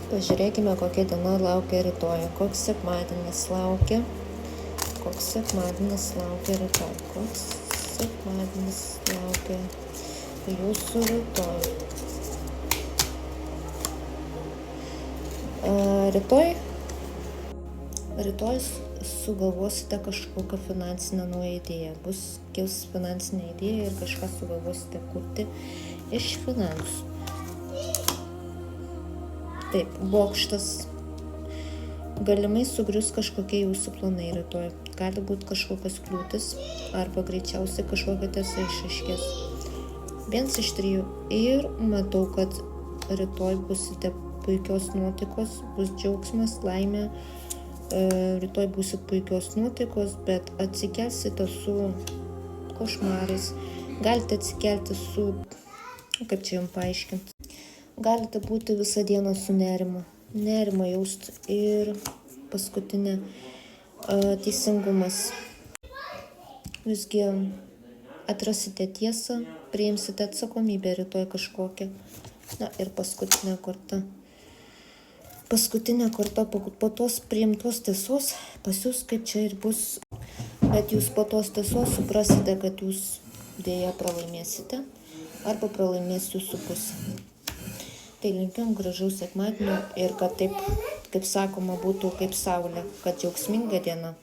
Pažiūrėkime, kokia diena laukia rytoj. Koks sekmadienis laukia rytoj. Koks sekmadienis laukia jūsų rytoj. Rytoj sugalvosite kažkokią finansinę naują idėją. Kils finansinė idėja ir kažką sugalvosite kurti iš finansų. Taip, bokštas. Galimai sugrius kažkokie jūsų planai rytoj. Gali būti kažkokios kliūtis arba greičiausiai kažkokia tiesa išaiškės. 1 iš 3. Ir matau, kad rytoj busite puikios nuotaikos, bus džiaugsmas, laimė. Rytoj busit puikios nuotaikos, bet atsikelsite su košmarais. Galite atsikelti su, kaip čia jums paaiškinti, galite būti visą dieną su nerimu. Nerimą jausti. Ir paskutinė teisingumas. Visgi atrasite tiesą, priimsite atsakomybę rytoj kažkokią. Na ir paskutinė korta po tos priimtos tiesos pas jūs kaip čia ir bus. Bet jūs po tos tiesos suprasite, kad jūs dėja pralaimėsite arba pralaimės jūsų pusė. Tai linkiu gražaus sekmadienio ir kad taip, kaip sakoma, būtų kaip saulė, kad džiaugsminga diena.